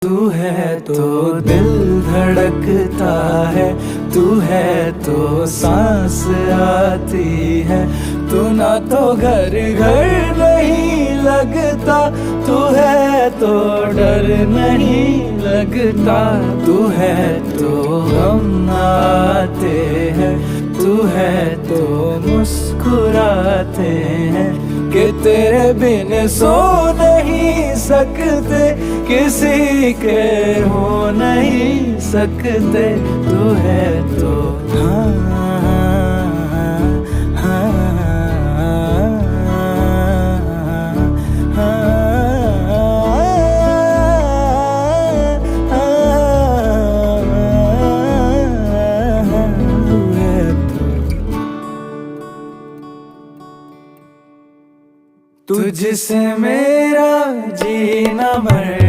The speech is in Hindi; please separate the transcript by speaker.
Speaker 1: तू है तो दिल धड़कता है, तू है तो सांस आती है, तू ना तो घर घर नहीं लगता, तू है तो डर नहीं लगता, तू है तो हम आते हैं, तू है तो मुस्कुराते हैं कि तेरे बिन सो नहीं सकते, किसी के हो नहीं सकते, तू है तो हाँ हाँ तुझसे मेरा जीना मर